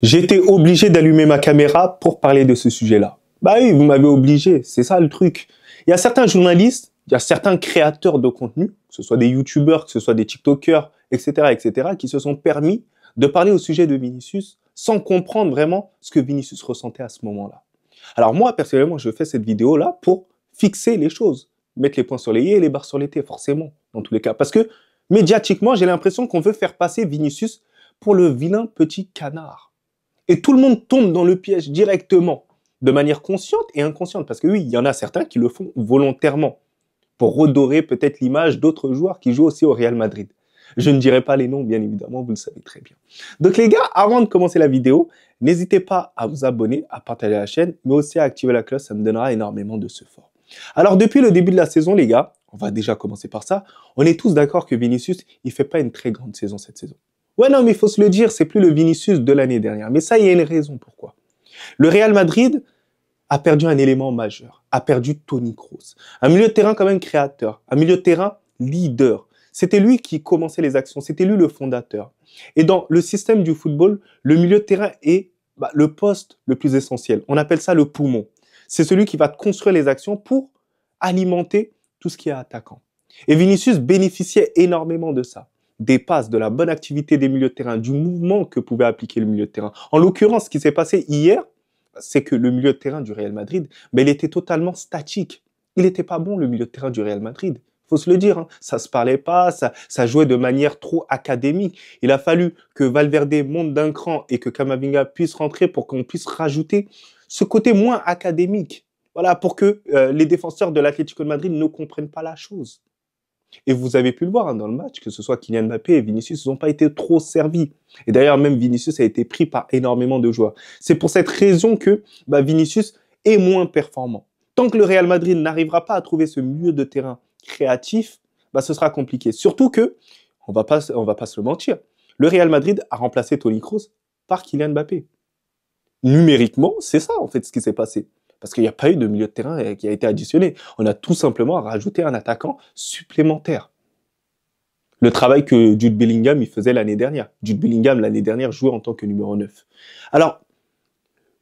J'ai été obligé d'allumer ma caméra pour parler de ce sujet-là. Bah oui, vous m'avez obligé, c'est ça le truc. Il y a certains journalistes, il y a certains créateurs de contenu, que ce soit des youtubeurs, que ce soit des tiktokers, etc., qui se sont permis de parler au sujet de Vinicius sans comprendre vraiment ce que Vinicius ressentait à ce moment-là. Alors moi, personnellement, je fais cette vidéo-là pour fixer les choses, mettre les points sur les i et les barres sur les t, forcément, dans tous les cas. Parce que, médiatiquement, j'ai l'impression qu'on veut faire passer Vinicius pour le vilain petit canard. Et tout le monde tombe dans le piège directement, de manière consciente et inconsciente. Parce que oui, il y en a certains qui le font volontairement, pour redorer peut-être l'image d'autres joueurs qui jouent aussi au Real Madrid. Je ne dirai pas les noms, bien évidemment, vous le savez très bien. Donc les gars, avant de commencer la vidéo, n'hésitez pas à vous abonner, à partager la chaîne, mais aussi à activer la cloche, ça me donnera énormément de support. Alors depuis le début de la saison, les gars, on va déjà commencer par ça, on est tous d'accord que Vinicius, il fait pas une très grande saison cette saison. Ouais, non, mais il faut se le dire, c'est plus le Vinicius de l'année dernière. Mais ça, il y a une raison pourquoi. Le Real Madrid a perdu un élément majeur, a perdu Toni Kroos. Un milieu de terrain quand même créateur, un milieu de terrain leader. C'était lui qui commençait les actions, c'était lui le fondateur. Et dans le système du football, le milieu de terrain est le poste le plus essentiel. On appelle ça le poumon. C'est celui qui va construire les actions pour alimenter tout ce qui est attaquant. Et Vinicius bénéficiait énormément de ça. Des passes, de la bonne activité des milieux de terrain, du mouvement que pouvait appliquer le milieu de terrain. En l'occurrence, ce qui s'est passé hier, c'est que le milieu de terrain du Real Madrid, il était totalement statique. Il n'était pas bon, le milieu de terrain du Real Madrid. Faut se le dire, hein. Ça se parlait pas, ça jouait de manière trop académique. Il a fallu que Valverde monte d'un cran et que Camavinga puisse rentrer pour qu'on puisse rajouter ce côté moins académique. Voilà, pour que les défenseurs de l'Atlético de Madrid ne comprennent pas la chose. Et vous avez pu le voir hein, dans le match, que ce soit Kylian Mbappé et Vinicius, ils n'ont pas été trop servis. Et d'ailleurs, même Vinicius a été pris par énormément de joueurs. C'est pour cette raison que Vinicius est moins performant. Tant que le Real Madrid n'arrivera pas à trouver ce milieu de terrain créatif, ce sera compliqué. Surtout que, on va pas se le mentir, le Real Madrid a remplacé Toni Kroos par Kylian Mbappé. Numériquement, c'est ça en fait ce qui s'est passé. Parce qu'il n'y a pas eu de milieu de terrain qui a été additionné. On a tout simplement rajouté un attaquant supplémentaire. Le travail que Jude Bellingham il faisait l'année dernière. Jude Bellingham, l'année dernière, jouait en tant que numéro 9. Alors,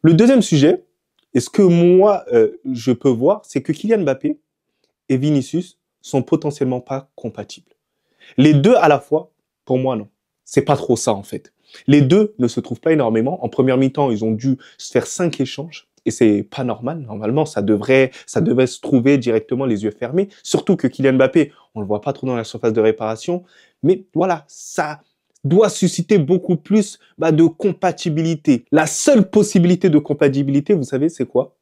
le deuxième sujet, et ce que moi, je peux voir, c'est que Kylian Mbappé et Vinicius sont potentiellement pas compatibles. Les deux à la fois, pour moi, non. C'est pas trop ça, en fait. Les deux ne se trouvent pas énormément. En première mi-temps, ils ont dû se faire 5 échanges. Et c'est pas normal. Normalement, ça devait se trouver directement les yeux fermés. Surtout que Kylian Mbappé, on le voit pas trop dans la surface de réparation. Mais voilà, ça doit susciter beaucoup plus de compatibilité. La seule possibilité de compatibilité, vous savez, c'est quoi?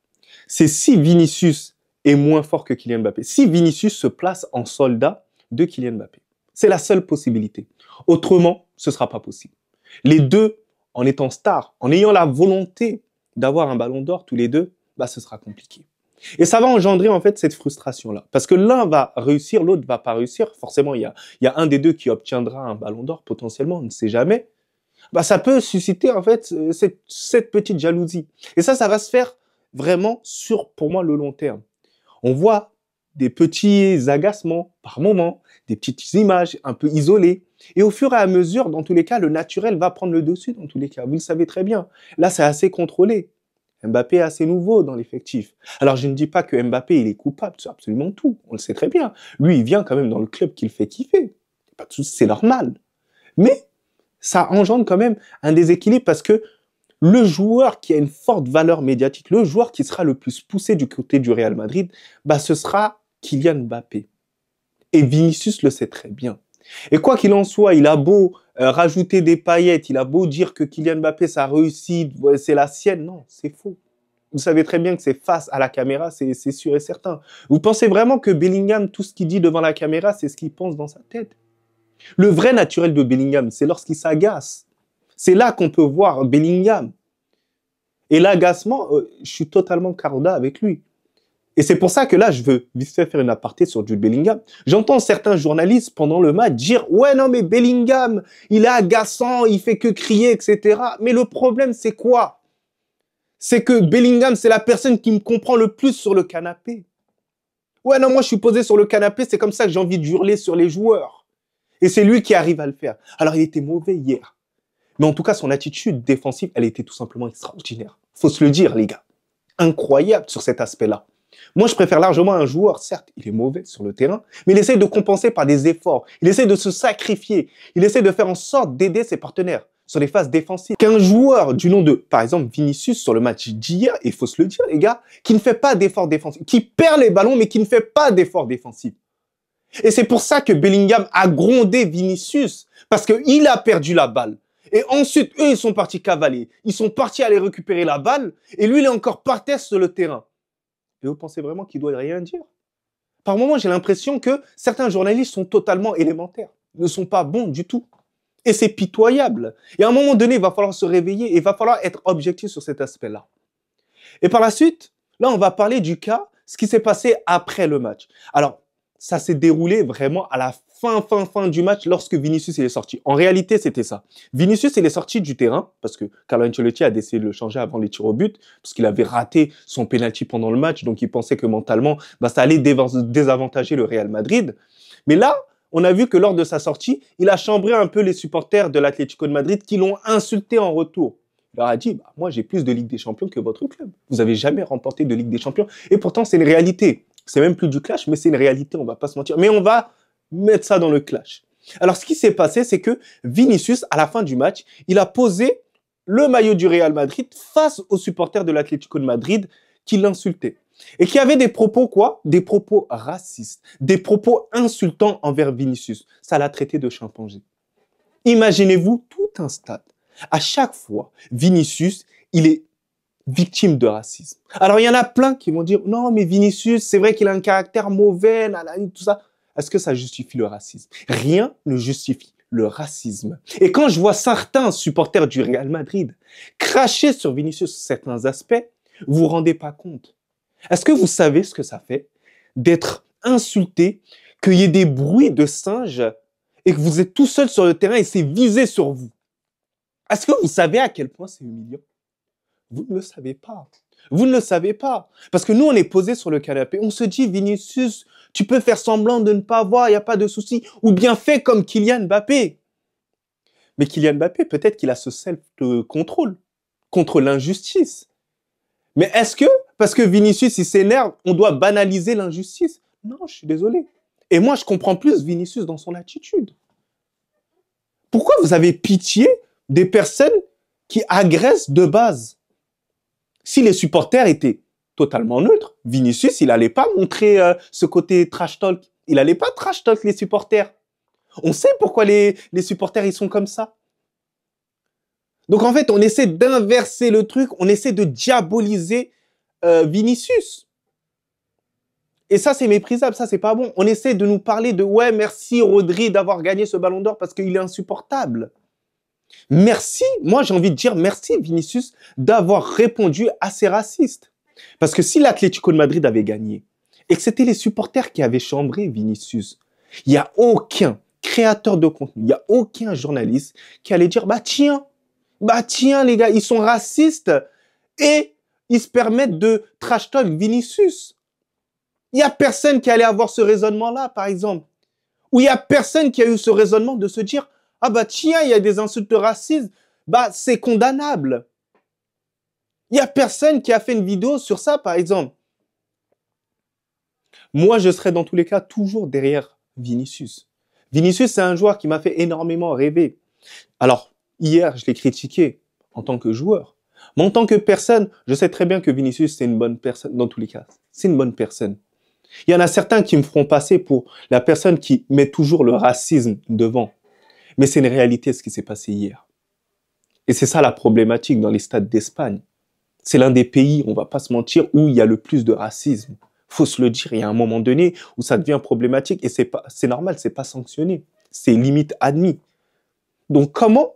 C'est si Vinicius est moins fort que Kylian Mbappé. Si Vinicius se place en soldat de Kylian Mbappé. C'est la seule possibilité. Autrement, ce sera pas possible. Les deux, en étant stars, en ayant la volonté d'avoir un ballon d'or tous les deux, ce sera compliqué. Et ça va engendrer en fait cette frustration-là. Parce que l'un va réussir, l'autre va pas réussir. Forcément, il y a un des deux qui obtiendra un ballon d'or potentiellement, on ne sait jamais. Ça peut susciter en fait cette petite jalousie. Et ça va se faire vraiment sur, pour moi, le long terme. On voit des petits agacements par moment, des petites images un peu isolées. Et au fur et à mesure, dans tous les cas, le naturel va prendre le dessus dans tous les cas. Vous le savez très bien. Là, c'est assez contrôlé. Mbappé est assez nouveau dans l'effectif. Alors, je ne dis pas que Mbappé, il est coupable de absolument tout. On le sait très bien. Lui, il vient quand même dans le club qu'il fait kiffer. Pas de souci, c'est normal. Mais ça engendre quand même un déséquilibre parce que le joueur qui a une forte valeur médiatique, le joueur qui sera le plus poussé du côté du Real Madrid, ce sera Kylian Mbappé. Et Vinicius le sait très bien. Et quoi qu'il en soit, il a beau rajouter des paillettes, il a beau dire que Kylian Mbappé, sa réussite, c'est la sienne. Non, c'est faux. Vous savez très bien que c'est face à la caméra, c'est sûr et certain. Vous pensez vraiment que Bellingham, tout ce qu'il dit devant la caméra, c'est ce qu'il pense dans sa tête? Le vrai naturel de Bellingham, c'est lorsqu'il s'agace. C'est là qu'on peut voir Bellingham. Et l'agacement, je suis totalement carda avec lui. Et c'est pour ça que là, je veux vite fait faire une aparté sur Jude Bellingham. J'entends certains journalistes pendant le match dire « Ouais, non, mais Bellingham, il est agaçant, il fait que crier, etc. » Mais le problème, c'est quoi? C'est que Bellingham, c'est la personne qui me comprend le plus sur le canapé. Ouais, non, moi, je suis posé sur le canapé, c'est comme ça que j'ai envie de hurler sur les joueurs. Et c'est lui qui arrive à le faire. Alors, il était mauvais hier. Mais en tout cas, son attitude défensive, elle était tout simplement extraordinaire. Faut se le dire, les gars. Incroyable sur cet aspect-là. Moi, je préfère largement un joueur, certes, il est mauvais sur le terrain, mais il essaie de compenser par des efforts. Il essaie de se sacrifier. Il essaie de faire en sorte d'aider ses partenaires sur les phases défensives. Qu'un joueur du nom de, par exemple, Vinicius sur le match d'hier, il faut se le dire, les gars, qui ne fait pas d'efforts défensifs, qui perd les ballons, mais qui ne fait pas d'efforts défensifs. Et c'est pour ça que Bellingham a grondé Vinicius, parce qu'il a perdu la balle. Et ensuite, eux, ils sont partis cavaler. Ils sont partis aller récupérer la balle, et lui, il est encore par terre sur le terrain. Et vous pensez vraiment qu'il doit rien dire? Par moments, j'ai l'impression que certains journalistes sont totalement élémentaires, ne sont pas bons du tout. Et c'est pitoyable. Et à un moment donné, il va falloir se réveiller et il va falloir être objectif sur cet aspect-là. Et par la suite, là, on va parler du cas, ce qui s'est passé après le match. Alors, ça s'est déroulé vraiment à la fin du match lorsque Vinicius est sorti. En réalité, c'était ça. Vinicius, il est sorti du terrain parce que Carlo Ancelotti a décidé de le changer avant les tirs au but parce qu'il avait raté son penalty pendant le match. Donc, il pensait que mentalement, ça allait désavantager le Real Madrid. Mais là, on a vu que lors de sa sortie, il a chambré un peu les supporters de l'Atlético de Madrid qui l'ont insulté en retour. Il leur a dit, moi j'ai plus de Ligue des Champions que votre club. Vous avez jamais remporté de Ligue des Champions. Et pourtant, c'est une réalité. C'est même plus du clash, mais c'est une réalité, on va pas se mentir. Mais on va mettre ça dans le clash. Alors, ce qui s'est passé, c'est que Vinicius, à la fin du match, il a posé le maillot du Real Madrid face aux supporters de l'Atlético de Madrid qui l'insultaient. Et qui avaient des propos quoi? Des propos racistes, des propos insultants envers Vinicius. Ça l'a traité de chimpanzé. Imaginez-vous tout un stade. À chaque fois, Vinicius, il est victime de racisme. Alors, il y en a plein qui vont dire, non, mais Vinicius, c'est vrai qu'il a un caractère mauvais, tout ça. Est-ce que ça justifie le racisme? Rien ne justifie le racisme. Et quand je vois certains supporters du Real Madrid cracher sur Vinicius sur certains aspects, vous vous rendez pas compte. Est-ce que vous savez ce que ça fait d'être insulté, qu'il y ait des bruits de singes et que vous êtes tout seul sur le terrain et c'est visé sur vous? Est-ce que vous savez à quel point c'est humiliant? Vous ne le savez pas. Vous ne le savez pas. Parce que nous, on est posé sur le canapé. On se dit, Vinicius, tu peux faire semblant de ne pas voir, il n'y a pas de souci. Ou bien fais comme Kylian Mbappé. Mais Kylian Mbappé, peut-être qu'il a ce self-contrôle contre l'injustice. Mais est-ce que, parce que Vinicius, il s'énerve, on doit banaliser l'injustice? Non, je suis désolé. Et moi, je comprends plus Vinicius dans son attitude. Pourquoi vous avez pitié des personnes qui agressent de base? Si les supporters étaient totalement neutres, Vinicius, il n'allait pas montrer ce côté trash talk. Il n'allait pas trash talk les supporters. On sait pourquoi les supporters, ils sont comme ça. Donc en fait, on essaie d'inverser le truc, on essaie de diaboliser Vinicius. Et ça, c'est méprisable, ça, c'est pas bon. On essaie de nous parler de « ouais, merci Rodri d'avoir gagné ce ballon d'or parce qu'il est insupportable ». Merci, moi j'ai envie de dire merci Vinicius d'avoir répondu à ces racistes. Parce que si l'Atlético de Madrid avait gagné et que c'était les supporters qui avaient chambré Vinicius, il n'y a aucun créateur de contenu, il n'y a aucun journaliste qui allait dire bah tiens les gars, ils sont racistes et ils se permettent de trash talk Vinicius. Il n'y a personne qui allait avoir ce raisonnement-là, par exemple. Ou il n'y a personne qui a eu ce raisonnement de se dire ah bah tiens, il y a des insultes racistes, bah c'est condamnable. Il n'y a personne qui a fait une vidéo sur ça, par exemple. Moi, je serais dans tous les cas toujours derrière Vinicius. Vinicius, c'est un joueur qui m'a fait énormément rêver. Alors, hier, je l'ai critiqué en tant que joueur. Mais en tant que personne, je sais très bien que Vinicius, c'est une bonne personne, dans tous les cas. C'est une bonne personne. Il y en a certains qui me feront passer pour la personne qui met toujours le racisme devant. Mais c'est une réalité ce qui s'est passé hier. Et c'est ça la problématique dans les stades d'Espagne. C'est l'un des pays, on va pas se mentir, où il y a le plus de racisme. Faut se le dire, il y a un moment donné où ça devient problématique et c'est normal, c'est pas sanctionné. C'est limite admis. Donc comment,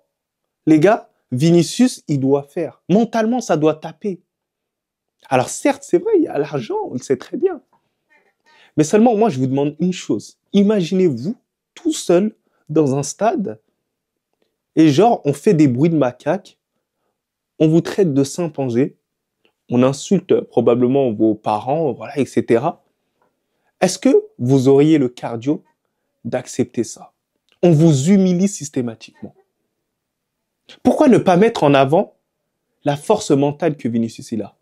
les gars, Vinicius, il doit faire? Mentalement, ça doit taper. Alors certes, c'est vrai, il y a l'argent, on le sait très bien. Mais seulement, moi, je vous demande une chose. Imaginez-vous tout seul dans un stade et genre, on fait des bruits de macaques, on vous traite de chimpanzé, on insulte probablement vos parents, voilà, etc. Est-ce que vous auriez le cardio d'accepter ça? On vous humilie systématiquement. Pourquoi ne pas mettre en avant la force mentale que Vinicius il a?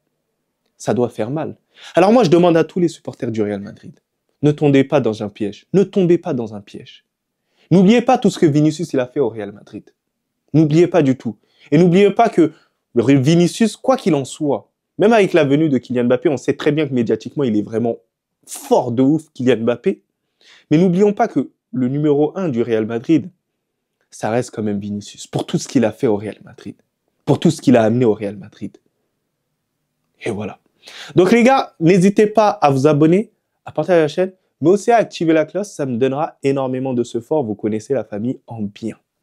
Ça doit faire mal. Alors moi, je demande à tous les supporters du Real Madrid, ne tombez pas dans un piège. Ne tombez pas dans un piège. N'oubliez pas tout ce que Vinicius il a fait au Real Madrid. N'oubliez pas du tout. Et n'oubliez pas que Vinicius, quoi qu'il en soit, même avec la venue de Kylian Mbappé, on sait très bien que médiatiquement, il est vraiment fort de ouf, Kylian Mbappé. Mais n'oublions pas que le numéro 1 du Real Madrid, ça reste quand même Vinicius, pour tout ce qu'il a fait au Real Madrid, pour tout ce qu'il a amené au Real Madrid. Et voilà. Donc les gars, n'hésitez pas à vous abonner, à partager la chaîne, mais aussi à activer la cloche, ça me donnera énormément de support. Vous connaissez la famille en bien.